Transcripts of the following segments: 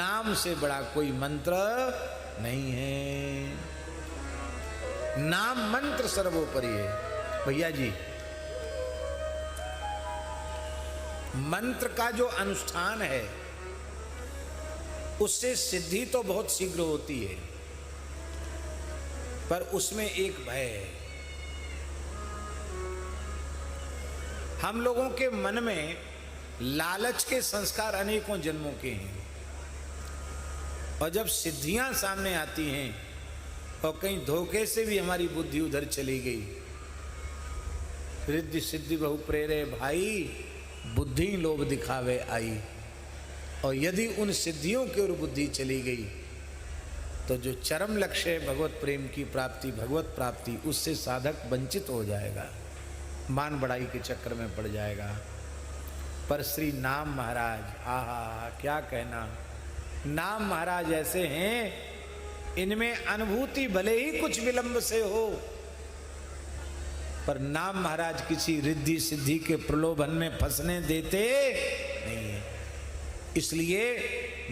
नाम से बड़ा कोई मंत्र नहीं है। नाम मंत्र सर्वोपरि है। भैया जी, मंत्र का जो अनुष्ठान है उससे सिद्धि तो बहुत शीघ्र होती है, पर उसमें एक भय है। हम लोगों के मन में लालच के संस्कार अनेकों जन्मों के हैं, और जब सिद्धियां सामने आती हैं और कहीं धोखे से भी हमारी बुद्धि उधर चली गई, रिद्धि सिद्धि बहु प्रेरे भाई, बुद्धि लोभ दिखावे आई। और यदि उन सिद्धियों की ओर बुद्धि चली गई तो जो चरम लक्ष्य है भगवत प्रेम की प्राप्ति, भगवत प्राप्ति, उससे साधक वंचित हो जाएगा, मान बढ़ाई के चक्कर में पड़ जाएगा। पर श्री नाम महाराज, आहा क्या कहना, नाम महाराज ऐसे हैं, इनमें अनुभूति भले ही कुछ विलंब से हो, पर नाम महाराज किसी रिद्धि सिद्धि के प्रलोभन में फंसने देते नहीं है। इसलिए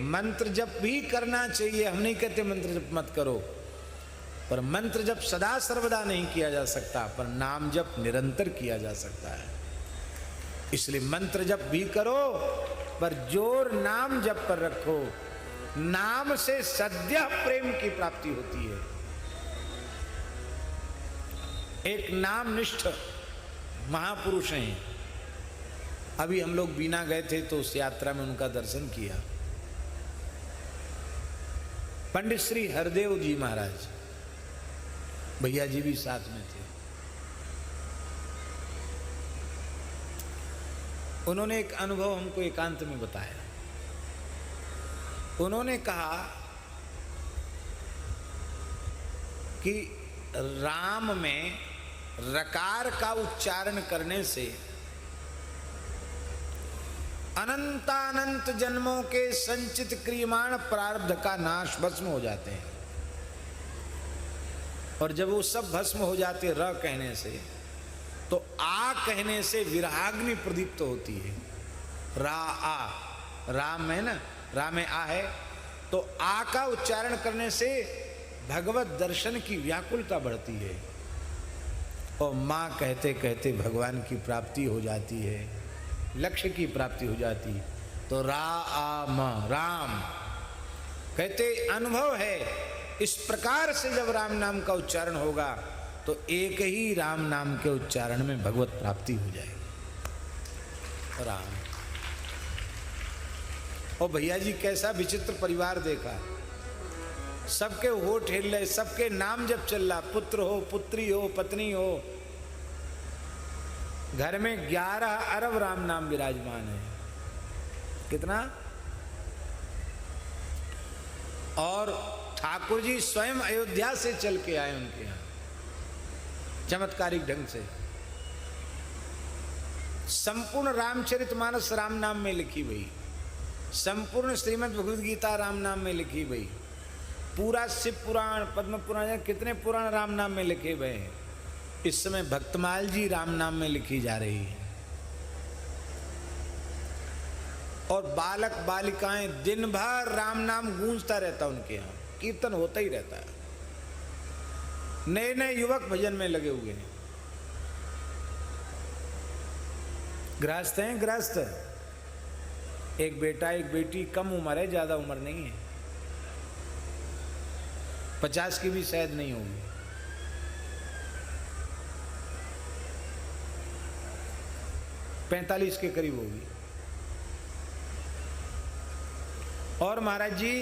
मंत्र जप भी करना चाहिए, हम नहीं कहते मंत्र जप मत करो, पर मंत्र जप सदा सर्वदा नहीं किया जा सकता, पर नाम जप निरंतर किया जा सकता है। इसलिए मंत्र जप भी करो, पर जोर नाम जप पर रखो। नाम से सद्य प्रेम की प्राप्ति होती है। एक नामनिष्ठ महापुरुष हैं, अभी हम लोग बीना गए थे तो उस यात्रा में उनका दर्शन किया। पंडित श्री हरदेव जी महाराज, भैया जी भी साथ में थे। उन्होंने एक अनुभव हमको एकांत में बताया। उन्होंने कहा कि राम में रकार का उच्चारण करने से अनंतानंत जन्मों के संचित क्रियमाण प्रारब्ध का नाश भस्म हो जाते हैं, और जब वो सब भस्म हो जाते र कहने से, तो आ कहने से विरहाग्नि प्रदीप्त होती है। रा आ, राम में ना, राम में आ है, तो आ का उच्चारण करने से भगवत दर्शन की व्याकुलता बढ़ती है, और माँ कहते कहते भगवान की प्राप्ति हो जाती है, लक्ष्य की प्राप्ति हो जाती है। तो रा आ म, राम कहते अनुभव है, इस प्रकार से जब राम नाम का उच्चारण होगा तो एक ही राम नाम के उच्चारण में भगवत प्राप्ति हो जाएगी। राम। और भैया जी कैसा विचित्र परिवार देखा, सबके होठ हिल रहे, सबके नाम जब चल रहा, पुत्र हो, पुत्री हो, पत्नी हो, घर में 11 अरब राम नाम विराजमान है। कितना? और ठाकुर जी स्वयं अयोध्या से चल के आए उनके यहाँ, चमत्कारिक ढंग से। संपूर्ण रामचरितमानस राम नाम में लिखी हुई, संपूर्ण श्रीमद् भगवद गीता राम नाम में लिखी हुई, पूरा शिव पुराण, पद्म पुराण, कितने पुराण राम नाम में लिखे हुए हैं। इस समय भक्तमाल जी राम नाम में लिखी जा रही है, और बालक बालिकाएं दिन भर राम नाम गूंजता रहता उनके यहाँ, कीर्तन होता ही रहता है। नए नए युवक भजन में लगे हुए हैं। गृहस्थ हैं, गृहस्थ, एक बेटा एक बेटी, कम उम्र है, ज्यादा उम्र नहीं है, 50 की भी शायद नहीं होगी। पैंतालीस के करीब होगी। और महाराज जी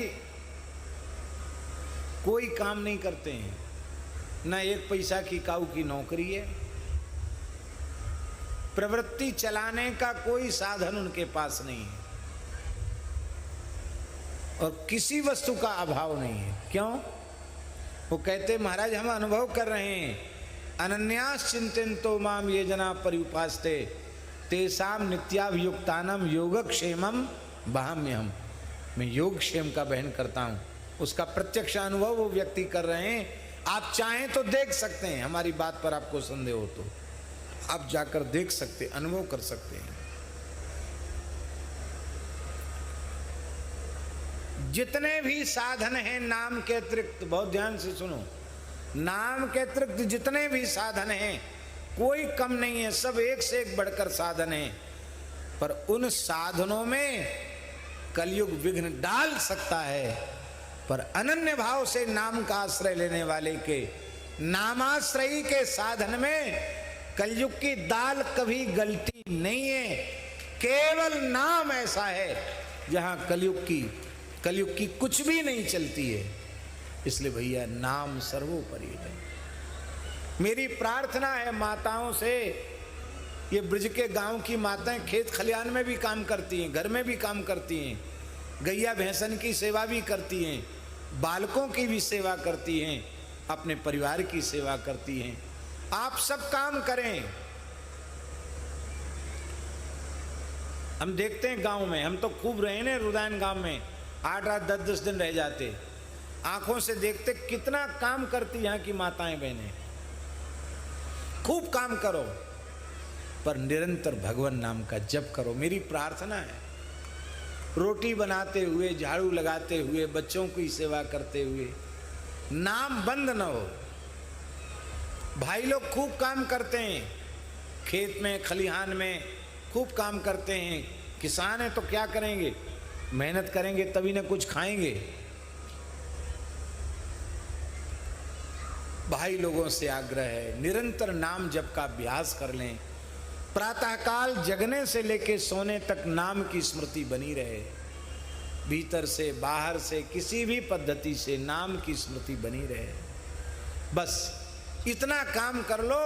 कोई काम नहीं करते हैं, ना एक पैसा की काऊ की नौकरी है, प्रवृत्ति चलाने का कोई साधन उनके पास नहीं है, और किसी वस्तु का अभाव नहीं है। क्यों? वो कहते महाराज हम अनुभव कर रहे हैं, अनन्यास चिंतन्तो माम ये जना पर्युपास्ते तेसाम नित्याभियुक्तानम योगक्षेमम वहाम्यहम। मैं योगक्षेम का बहन करता हूँ, उसका प्रत्यक्ष अनुभव वो व्यक्ति कर रहे हैं। आप चाहें तो देख सकते हैं, हमारी बात पर आपको संदेह हो तो आप जाकर देख सकते, अनुभव कर सकते हैं। जितने भी साधन हैं नाम के अतिरिक्त, बहुत ध्यान से सुनो, नाम के अतिरिक्त जितने भी साधन हैं कोई कम नहीं है, सब एक से एक बढ़कर साधन हैं। पर उन साधनों में कलयुग विघ्न डाल सकता है, पर अनन्य भाव से नाम का आश्रय लेने वाले के, नामाश्रयी के साधन में कलयुग की दाल कभी गलती नहीं है। केवल नाम ऐसा है जहां कलयुग की कुछ भी नहीं चलती है। इसलिए भैया नाम सर्वोपरि है। मेरी प्रार्थना है माताओं से, ये ब्रज के गांव की माताएं खेत खलिहान में भी काम करती हैं, घर में भी काम करती हैं, गैया भैंसन की सेवा भी करती हैं, बालकों की भी सेवा करती हैं, अपने परिवार की सेवा करती हैं। आप सब काम करें। हम देखते हैं गांव में, हम तो खूब रहे ना रुदान गांव में, 8-8 10-10 दिन रह जाते, आंखों से देखते कितना काम करती यहाँ की माताएं बहनें। खूब काम करो, पर निरंतर भगवान नाम का जप करो। मेरी प्रार्थना है, रोटी बनाते हुए, झाड़ू लगाते हुए, बच्चों की सेवा करते हुए नाम बंद न हो। भाई लोग खूब काम करते हैं, खेत में खलिहान में खूब काम करते हैं। किसान है तो क्या करेंगे, मेहनत करेंगे तभी न कुछ खाएंगे। भाई लोगों से आग्रह है, निरंतर नाम जप का अभ्यास कर लें। प्रातःकाल जगने से लेकर सोने तक नाम की स्मृति बनी रहे। भीतर से बाहर से किसी भी पद्धति से नाम की स्मृति बनी रहे। बस इतना काम कर लो,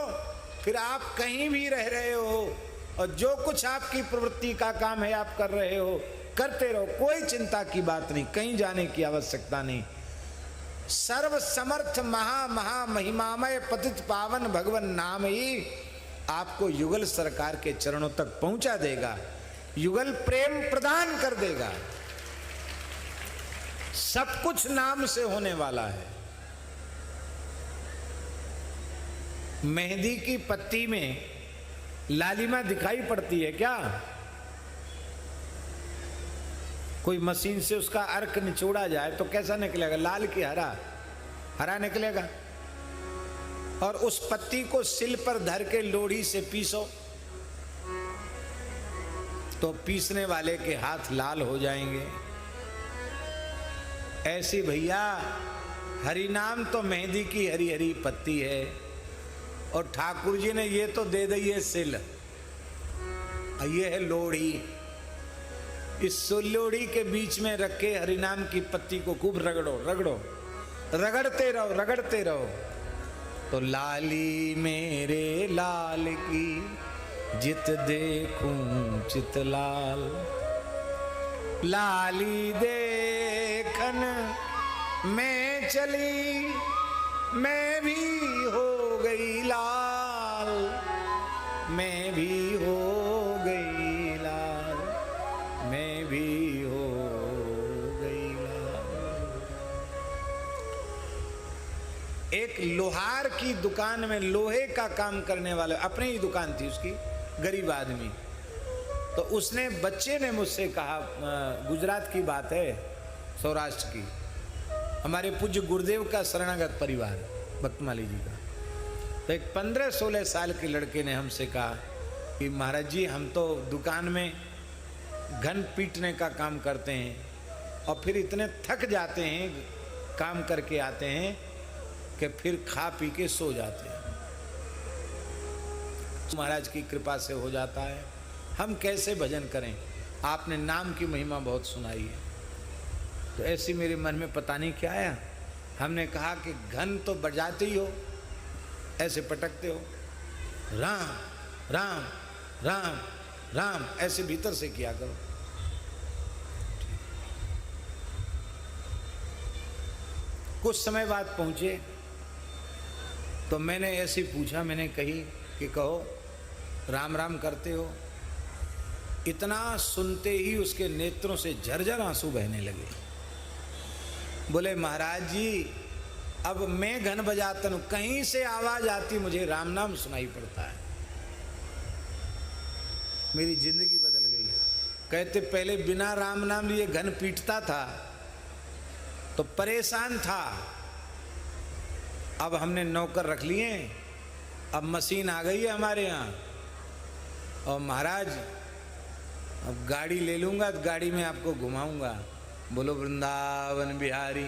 फिर आप कहीं भी रह रहे हो और जो कुछ आपकी प्रवृत्ति का काम है आप कर रहे हो, करते रहो, कोई चिंता की बात नहीं, कहीं जाने की आवश्यकता नहीं। सर्व समर्थ महा महिमामय पतित पावन भगवान नाम ही आपको युगल सरकार के चरणों तक पहुंचा देगा, युगल प्रेम प्रदान कर देगा। सब कुछ नाम से होने वाला है। मेहंदी की पत्ती में लालिमा दिखाई पड़ती है क्या? कोई मशीन से उसका अर्क निचोड़ा जाए तो कैसा निकलेगा? लाल की हरा, हरा निकलेगा। और उस पत्ती को सिल पर धर के लोढ़ी से पीसो तो पीसने वाले के हाथ लाल हो जाएंगे। ऐसी भैया हरि नाम तो मेहंदी की हरी हरी पत्ती है, और ठाकुर जी ने ये तो दे दी है सिल, ये है लोढ़ी। इस लोढ़ी के बीच में रख के हरि नाम की पत्ती को खूब रगड़ो रगड़ो, रगड़ते रहो रगड़ते रहो, तो लाली मेरे लाल की जित देखूं चित लाल, लाली देखन मैं चली मैं भी हो गई लाल, मैं भी हो गई लाल, मैं भी हो गई लाल। एक लोहार की दुकान में लोहे का काम करने वाला, अपनी ही दुकान थी उसकी, गरीब आदमी, तो उसने, बच्चे ने मुझसे कहा, गुजरात की बात है, सौराष्ट्र की, हमारे पूज्य गुरुदेव का शरणागत परिवार भक्तमाली जी का, तो एक 15-16 साल के लड़के ने हमसे कहा कि महाराज जी हम तो दुकान में घन पीटने का काम करते हैं और फिर इतने थक जाते हैं काम करके आते हैं कि फिर खा पी के सो जाते हैं। महाराज की कृपा से हो जाता है, हम कैसे भजन करें? आपने नाम की महिमा बहुत सुनाई है। तो ऐसी मेरे मन में पता नहीं क्या आया, हमने कहा कि घन तो बजाते ही हो, ऐसे पटकते हो, राम राम राम राम, ऐसे भीतर से किया करो। कुछ समय बाद पहुंचे तो मैंने ऐसे पूछा, मैंने कही कि कहो राम राम करते हो? इतना सुनते ही उसके नेत्रों से झरझर आंसू बहने लगे। बोले महाराज जी अब मैं घन बजाता हूं, कहीं से आवाज आती मुझे राम नाम सुनाई पड़ता है। मेरी जिंदगी बदल गई। कहते पहले बिना राम नाम लिए घन पीटता था, तो परेशान था। अब हमने नौकर रख लिए, अब मशीन आ गई है हमारे यहाँ, और महाराज अब गाड़ी ले लूँगा तो गाड़ी में आपको घुमाऊँगा। बोलो वृंदावन बिहारी।